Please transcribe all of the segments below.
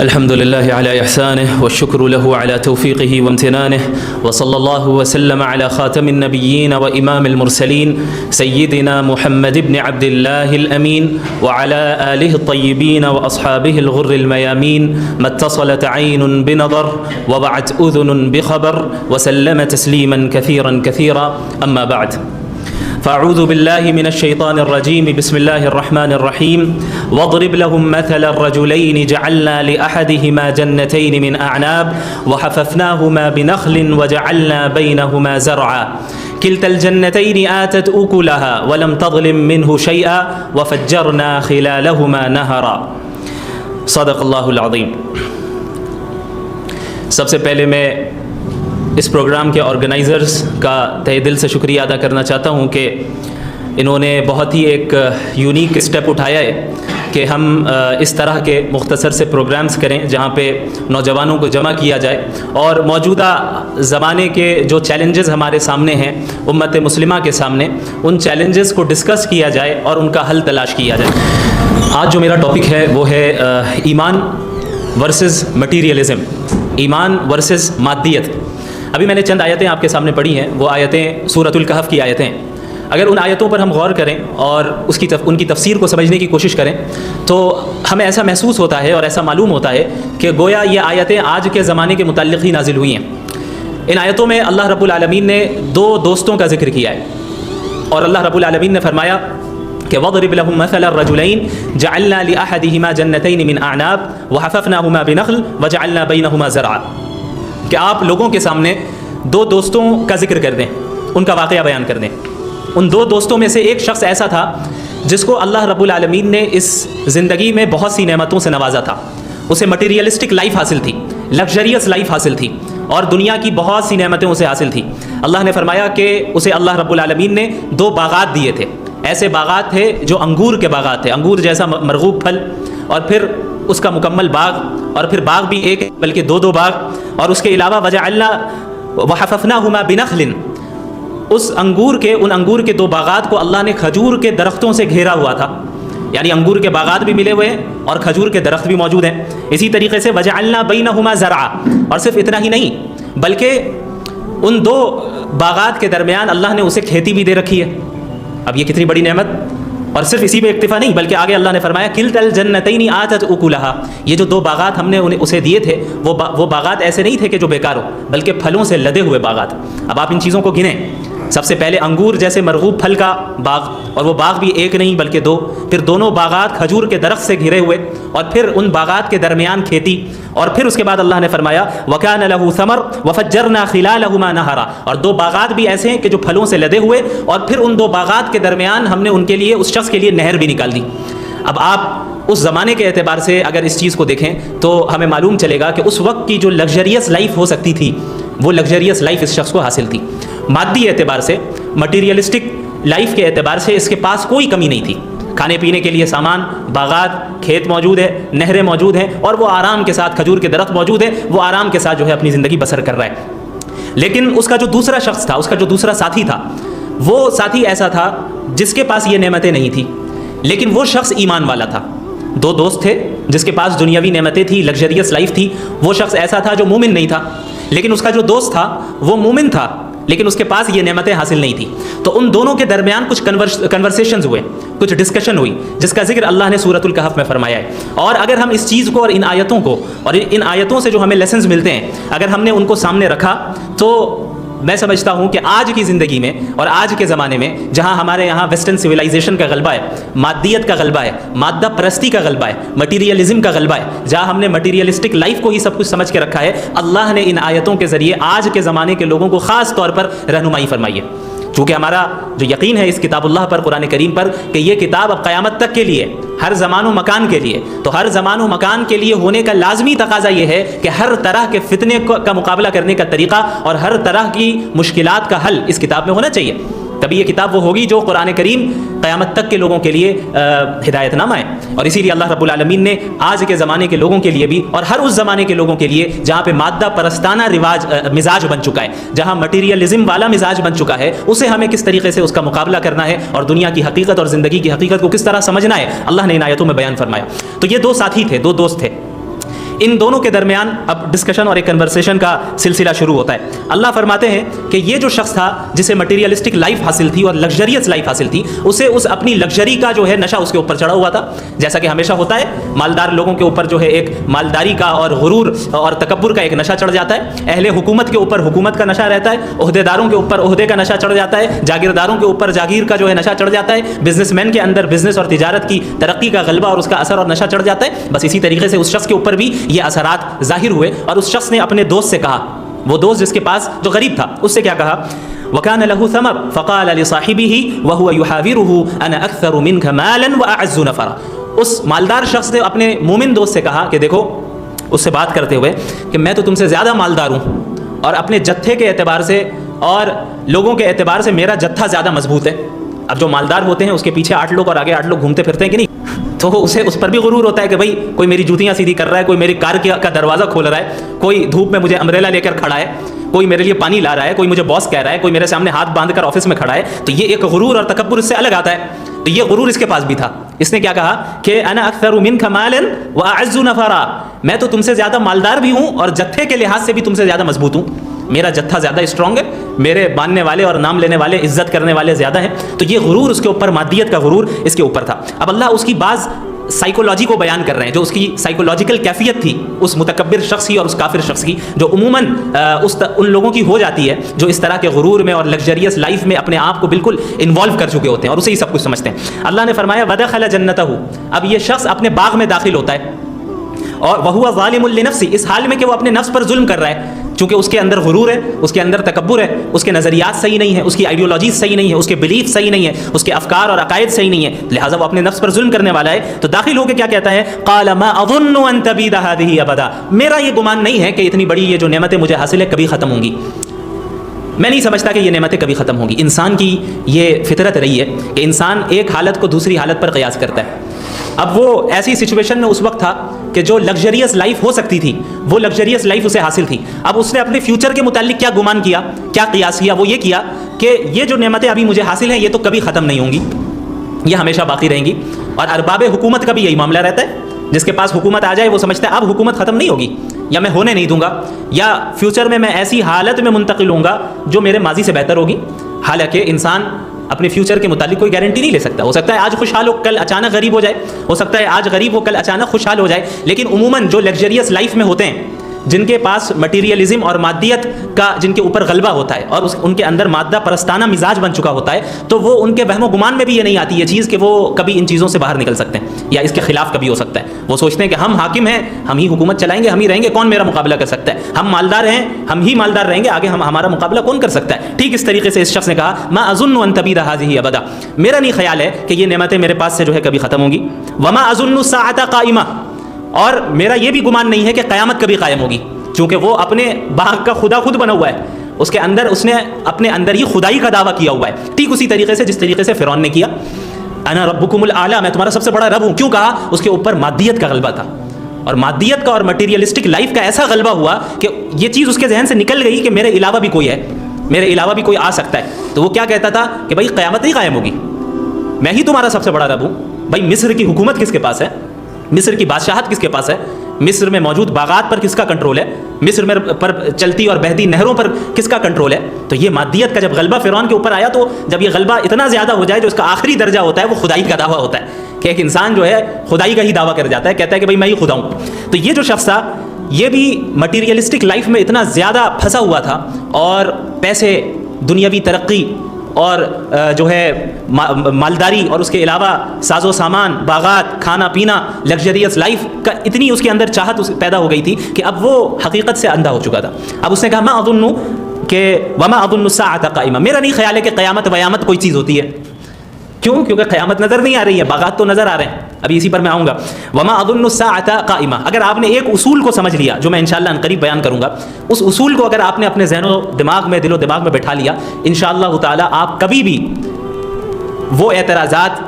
الحمد لله على إحسانه والشكر له على توفيقه وامتنانه وصلى الله وسلم على خاتم النبيين وإمام المرسلين سيدنا محمد بن عبد الله الأمين وعلى آله الطيبين وأصحابه الغر الميامين ما اتصلت عين بنظر ووعت أذن بخبر وسلم تسليما كثيرا كثيرا. أما بعد، فأعوذ بالله من الشيطان الرجيم. بسم الله الرحمن الرحيم. واضرب لهم مثل الرجلين جعلنا لأحدهما جنتين من أعناب وحففناهما بنخل وجعلنا بينهما زرعا كلتا الجنتين آتت أكلها ولم تظلم منه شيئا وفجرنا خلالهما نهرا. صدق اللہ العظیم. سب سے پہلے میں اس پروگرام کے آرگنائزرز کا تہہ دل سے شکریہ ادا کرنا چاہتا ہوں کہ انہوں نے بہت ہی ایک یونیک اسٹیپ اٹھایا ہے کہ ہم اس طرح کے مختصر سے پروگرامز کریں جہاں پہ نوجوانوں کو جمع کیا جائے اور موجودہ زمانے کے جو چیلنجز ہمارے سامنے ہیں امت مسلمہ کے سامنے، ان چیلنجز کو ڈسکس کیا جائے اور ان کا حل تلاش کیا جائے. آج جو میرا ٹاپک ہے وہ ہے ایمان ورسز مٹیریلزم، ایمان ورسز مادیت. ابھی میں نے چند آیتیں آپ کے سامنے پڑھی ہیں، وہ آیتیں سورۃ الکہف کی آیتیں. اگر ان آیتوں پر ہم غور کریں اور ان کی تفسیر کو سمجھنے کی کوشش کریں تو ہمیں ایسا محسوس ہوتا ہے اور ایسا معلوم ہوتا ہے کہ گویا یہ آیتیں آج کے زمانے کے متعلق ہی نازل ہوئی ہیں. ان آیتوں میں اللہ رب العالمین نے دو دوستوں کا ذکر کیا ہے اور اللہ رب العالمین نے فرمایا کہ وَضْرِبْ لَهُمْ مَثَلَ الرَّجُلَيْنِ جَعَلْنَا لِأَحَدِهِمَا جَنَّتَيْنِ مِنْ أَعْنَابٍ وَحَفَفْنَاهُمَا بِنَخْلٍ وَجَعَلْنَا بَيْنَهُمَا زَرْعًا. کہ آپ لوگوں کے سامنے دو دوستوں کا ذکر کر دیں، ان کا واقعہ بیان کر دیں. ان دو دوستوں میں سے ایک شخص ایسا تھا جس کو اللہ رب العالمین نے اس زندگی میں بہت سی نعمتوں سے نوازا تھا. اسے مٹیریلسٹک لائف حاصل تھی، لگژریس لائف حاصل تھی اور دنیا کی بہت سی نعمتیں اسے حاصل تھی. اللہ نے فرمایا کہ اسے اللہ رب العالمین نے دو باغات دیے تھے. ایسے باغات تھے جو انگور کے باغات تھے، انگور جیسا مرغوب پھل، اور پھر اس کا مکمل باغ، اور پھر باغ بھی ایک بلکہ دو باغ، اور اس کے علاوہ وجعلنا وحففناہما بنخل، اس ان انگور کے دو باغات کو اللہ نے کھجور کے درختوں سے گھیرا ہوا تھا. یعنی انگور کے باغات بھی ملے ہوئے ہیں اور کھجور کے درخت بھی موجود ہیں. اسی طریقے سے وجعلنا بینہما زرعا، اور صرف اتنا ہی نہیں بلکہ ان دو باغات کے درمیان اللہ نے اسے کھیتی بھی دے رکھی ہے. اب یہ کتنی بڑی نعمت. اور صرف اسی پہ اکتفا نہیں بلکہ آگے اللہ نے فرمایا کلتا الجنتین آتت اکلہا. یہ جو دو باغات ہم نے اسے دیے تھے وہ باغات ایسے نہیں تھے کہ جو بیکار ہو، بلکہ پھلوں سے لدے ہوئے باغات. اب آپ ان چیزوں کو گنیں. سب سے پہلے انگور جیسے مرغوب پھل کا باغ، اور وہ باغ بھی ایک نہیں بلکہ دو. پھر دونوں باغات کھجور کے درخت سے گھرے ہوئے، اور پھر ان باغات کے درمیان کھیتی. اور پھر اس کے بعد اللہ نے فرمایا وَكَانَ لَهُ ثَمَرٌ وَفَجَّرْنَا خِلَالَهُمَا نَهَرًا. اور دو باغات بھی ایسے ہیں کہ جو پھلوں سے لدے ہوئے، اور پھر ان دو باغات کے درمیان ہم نے ان کے لیے، اس شخص کے لیے نہر بھی نکال دی. اب آپ اس زمانے کے اعتبار سے اگر اس چیز کو دیکھیں تو ہمیں معلوم چلے گا کہ اس وقت کی جو لگژریس لائف ہو سکتی تھی وہ لگژریس لائف اس شخص کو حاصل تھی. مادی اعتبار سے، مٹیریلسٹک لائف کے اعتبار سے اس کے پاس کوئی کمی نہیں تھی. کھانے پینے کے لیے سامان، باغات، کھیت موجود ہے، نہریں موجود ہیں، اور وہ آرام کے ساتھ، کھجور کے درخت موجود ہیں، وہ آرام کے ساتھ جو ہے اپنی زندگی بسر کر رہا ہے. لیکن اس کا جو دوسرا شخص تھا، اس کا جو دوسرا ساتھی تھا، وہ ساتھی ایسا تھا جس کے پاس یہ نعمتیں نہیں تھیں، لیکن وہ شخص ایمان والا تھا. دو دوست تھے جس کے پاس دنیاوی نعمتیں تھیں، لگژریس لائف تھی. وہ شخص ایسا تھا جو مومن نہیں تھا، لیکن اس کا جو دوست تھا وہ مومن تھا، لیکن اس کے پاس یہ نعمتیں حاصل نہیں تھیں. تو ان دونوں کے درمیان کچھ کنورسیشنز ہوئے، کچھ ڈسکشن ہوئی، جس کا ذکر اللہ نے سورۃ الکہف میں فرمایا ہے. اور اگر ہم اس چیز کو اور ان آیتوں کو اور ان آیتوں سے جو ہمیں لیسنز ملتے ہیں، اگر ہم نے ان کو سامنے رکھا تو میں سمجھتا ہوں کہ آج کی زندگی میں اور آج کے زمانے میں جہاں ہمارے یہاں ویسٹرن سویلائزیشن کا غلبہ ہے، مادیت کا غلبہ ہے، مادہ پرستی کا غلبہ ہے، مٹیریلزم کا غلبہ ہے، جہاں ہم نے مٹیریلسٹک لائف کو ہی سب کچھ سمجھ کے رکھا ہے، اللہ نے ان آیتوں کے ذریعے آج کے زمانے کے لوگوں کو خاص طور پر رہنمائی فرمائی ہے. چونکہ ہمارا جو یقین ہے اس کتاب اللہ پر، قرآن کریم پر، کہ یہ کتاب اب قیامت تک کے لیے، ہر زمان و مکان کے لیے، تو ہر زمان و مکان کے لیے ہونے کا لازمی تقاضا یہ ہے کہ ہر طرح کے فتنے کا مقابلہ کرنے کا طریقہ اور ہر طرح کی مشکلات کا حل اس کتاب میں ہونا چاہیے. تبھی یہ کتاب وہ ہوگی جو قرآن کریم قیامت تک کے لوگوں کے لیے ہدایت نامہ ہے. اور اسی لیے اللہ رب العالمین نے آج کے زمانے کے لوگوں کے لیے بھی اور ہر اس زمانے کے لوگوں کے لیے جہاں پہ مادہ پرستانہ مزاج بن چکا ہے، جہاں مٹیریلزم والا مزاج بن چکا ہے، اسے ہمیں کس طریقے سے اس کا مقابلہ کرنا ہے اور دنیا کی حقیقت اور زندگی کی حقیقت کو کس طرح سمجھنا ہے، اللہ نے ان آیتوں میں بیان فرمایا. تو یہ دو ساتھی تھے، دو دوست تھے. ان دونوں کے درمیان اب ڈسکشن اور ایک کنورسیشن کا سلسلہ شروع ہوتا ہے. اللہ فرماتے ہیں کہ یہ جو شخص تھا جسے مٹیریلسٹک لائف حاصل تھی اور لگژریس لائف حاصل تھی, اسے اس اپنی لگژری کا جو ہے نشہ اس کے اوپر چڑھا ہوا تھا, جیسا کہ ہمیشہ ہوتا ہے مالدار لوگوں کے اوپر جو ہے ایک مالداری کا اور غرور اور تکبر کا ایک نشہ چڑھ جاتا ہے. اہل حکومت کے اوپر حکومت کا نشہ رہتا ہے, عہدیداروں کے اوپر عہدے کا نشہ چڑھ جاتا ہے, جاگیرداروں کے اوپر جاگیر کا جو ہے نشہ چڑھ جاتا ہے, بزنس مین کے اندر بزنس اور تجارت کی ترقی کا غلبہ اور اس کا اثر اور نشہ چڑھ جاتا ہے. بس اسی طریقے سے اس شخص کے اوپر بھی یہ اثرات ظاہر ہوئے, اور اس شخص نے اپنے دوست سے کہا, وہ دوست جس کے پاس جو غریب تھا, اس سے کیا کہا, وَكَانَ لَهُ ثَمَرٌ فَقَالَ لِصَاحِبِهِ وَهُوَ يُحَاوِرُهُ أَنَا أَكْثَرُ مِنْكَ مَالًا وَأَعَزُّ نَفَرًا. اس مالدار شخص نے اپنے مومن دوست سے کہا کہ دیکھو, اس سے بات کرتے ہوئے, کہ میں تو تم سے زیادہ مالدار ہوں, اور اپنے جتھے کے اعتبار سے اور لوگوں کے اعتبار سے میرا جتھا زیادہ مضبوط ہے. اب جو مالدار ہوتے ہیں اس کے پیچھے 8 لوگ اور آگے 8 لوگ گھومتے پھرتے ہیں کہ نہیں, تو اسے اس پر بھی غرور ہوتا ہے کہ بھائی کوئی میری جوتیاں سیدھی کر رہا ہے, کوئی میری کار کا دروازہ کھول رہا ہے, کوئی دھوپ میں مجھے امبریلا لے کر کھڑا ہے, کوئی میرے لیے پانی لا رہا ہے, کوئی مجھے باس کہہ رہا ہے, کوئی میرے سامنے ہاتھ باندھ کر آفس میں کھڑا ہے. تو یہ ایک غرور اور تکبر اس سے الگ آتا ہے. تو یہ غرور اس کے پاس بھی تھا. اس نے کیا کہا کہ انا اکثر منک مالا واعز نفرا, میں تو تم سے زیادہ مالدار بھی ہوں اور جتھے کے لحاظ سے بھی تم سے زیادہ مضبوط ہوں, میرا جتھا زیادہ اسٹرانگ ہے, میرے ماننے والے اور نام لینے والے عزت کرنے والے زیادہ ہیں. تو یہ غرور اس کے اوپر, مادیت کا غرور اس کے اوپر تھا. اب اللہ اس کی بعض سائیکولوجی کو بیان کر رہے ہیں, جو اس کی سائیکولوجیکل کیفیت تھی اس متکبر شخص کی اور اس کافر شخص کی, جو عموماً ان لوگوں کی ہو جاتی ہے جو اس طرح کے غرور میں اور لگژریس لائف میں اپنے آپ کو بالکل انوالو کر چکے ہوتے ہیں اور اسے ہی سب کچھ سمجھتے ہیں. اللہ نے فرمایا وَدَخَلَ جَنَّتَهُ, اب یہ شخص اپنے باغ میں داخل ہوتا ہے, اور وَهُوَ ظَالِمٌ لِنَفْسِهِ, اس حال میں کہ وہ اپنے نفس پر ظلم کر رہا ہے, چونکہ اس کے اندر غرور ہے, اس کے اندر تکبر ہے, اس کے نظریات صحیح نہیں ہیں, اس کی آئیڈیالوجیز صحیح نہیں ہے, اس کے بلیف صحیح نہیں ہے, اس کے افکار اور عقائد صحیح نہیں ہے, لہٰذا وہ اپنے نفس پر ظلم کرنے والا ہے. تو داخل ہو کے کیا کہتا ہے, قال ما اظن ان تبید هذه ابدا, میرا یہ گمان نہیں ہے کہ اتنی بڑی یہ جو نعمتیں مجھے حاصل ہے کبھی ختم ہوں گی, میں نہیں سمجھتا کہ یہ نعمتیں کبھی ختم ہوں گی. انسان کی یہ فطرت رہی ہے کہ انسان ایک حالت کو دوسری حالت پر قیاس کرتا ہے. اب وہ ایسی سچویشن میں اس وقت تھا کہ جو لگژریس لائف ہو سکتی تھی وہ لگژریس لائف اسے حاصل تھی. اب اس نے اپنے فیوچر کے متعلق کیا گمان کیا, کیا قیاس کیا, وہ یہ کیا کہ یہ جو نعمتیں ابھی مجھے حاصل ہیں یہ تو کبھی ختم نہیں ہوں گی, یہ ہمیشہ باقی رہیں گی. اور ارباب حکومت کا بھی یہی معاملہ رہتا ہے, جس کے پاس حکومت آ جائے وہ سمجھتا ہے اب حکومت ختم نہیں ہوگی, یا میں ہونے نہیں دوں گا, یا فیوچر میں ایسی حالت میں منتقل ہوں گا جو میرے ماضی سے بہتر ہوگی. حالانکہ انسان اپنے فیوچر کے متعلق کوئی گارنٹی نہیں لے سکتا. ہو سکتا ہے آج خوشحال ہو کل اچانک غریب ہو جائے, ہو سکتا ہے آج غریب ہو کل اچانک خوشحال ہو جائے. لیکن عموماً جو لگژریس لائف میں ہوتے ہیں, جن کے پاس مٹیریلزم اور مادیت کا جن کے اوپر غلبہ ہوتا ہے اور ان کے اندر مادہ پرستانہ مزاج بن چکا ہوتا ہے, تو وہ ان کے وہم و گمان میں بھی یہ نہیں آتی یہ چیز کہ وہ کبھی ان چیزوں سے باہر نکل سکتے ہیں یا اس کے خلاف کبھی ہو سکتا ہے. وہ سوچتے ہیں کہ ہم حاکم ہیں, ہم ہی حکومت چلائیں گے, ہم ہی رہیں گے, کون میرا مقابلہ کر سکتا ہے, ہم مالدار ہیں, ہم ہی مالدار رہیں گے, آگے ہمارا مقابلہ کون کر سکتا ہے. ٹھیک اس طریقے سے اس شخص نے کہا ما اظن ان تبید هذه ابدا, میرا نہیں خیال ہے کہ یہ نعمتیں میرے پاس سے جو ہے کبھی ختم ہوں گی. وما اظن الساعة قائمہ, اور میرا یہ بھی گمان نہیں ہے کہ قیامت کبھی قائم ہوگی, چونکہ وہ اپنے باغ کا خدا خود بنا ہوا ہے, اس کے اندر اس نے اپنے اندر ہی خدائی کا دعویٰ کیا ہوا ہے. ٹھیک اسی طریقے سے جس طریقے سے فرعون نے کیا, انا ربکم الاعلی, میں تمہارا سب سے بڑا رب ہوں. کیوں کہا؟ اس کے اوپر مادیت کا غلبہ تھا, اور مادیت کا اور مٹیریلسٹک لائف کا ایسا غلبہ ہوا کہ یہ چیز اس کے ذہن سے نکل گئی کہ میرے علاوہ بھی کوئی ہے, میرے علاوہ بھی کوئی آ سکتا ہے. تو وہ کیا کہتا تھا کہ بھائی قیامت نہیں قائم ہوگی, میں ہی تمہارا سب سے بڑا رب ہوں. بھائی مصر کی حکومت کس کے پاس ہے, مصر کی بادشاہت کس کے پاس ہے, مصر میں موجود باغات پر کس کا کنٹرول ہے, مصر میں پر چلتی اور بہتی نہروں پر کس کا کنٹرول ہے. تو یہ مادیت کا جب غلبہ فرعون کے اوپر آیا, تو جب یہ غلبہ اتنا زیادہ ہو جائے جو اس کا آخری درجہ ہوتا ہے وہ خدائی کا دعویٰ ہوتا ہے, کہ ایک انسان جو ہے خدائی کا ہی دعویٰ کر جاتا ہے, کہتا ہے کہ بھائی میں ہی خدا ہوں. تو یہ جو شخص تھا یہ بھی مٹیریلسٹک لائف میں اتنا زیادہ پھنسا ہوا تھا, اور پیسے, دنیاوی ترقی اور جو ہے مالداری اور اس کے علاوہ ساز و سامان, باغات, کھانا پینا, لگژریس لائف کا اتنی اس کے اندر چاہت پیدا ہو گئی تھی کہ اب وہ حقیقت سے اندھا ہو چکا تھا. اب اس نے کہا ما اظن کہ وما اظن الساعة قائمہ, میرا نہیں خیال ہے کہ قیامت ویامت کوئی چیز ہوتی ہے. کیوں؟ کیونکہ قیامت نظر نہیں آ رہی ہے, باغات تو نظر آ رہے ہیں, ابھی اسی پر میں آؤں گا. وما اظن الساعة قائمہ, اگر آپ نے ایک اصول کو سمجھ لیا جو میں انشاءاللہ عنقریب بیان کروں گا, اس اصول کو اگر آپ نے اپنے ذہن و دماغ میں, دل و دماغ میں بٹھا لیا, انشاءاللہ تعالی آپ کبھی بھی وہ اعتراضات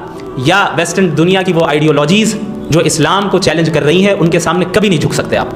یا ویسٹرن دنیا کی وہ آئیڈیالوجیز جو اسلام کو چیلنج کر رہی ہیں ان کے سامنے کبھی نہیں جھک سکتے آپ.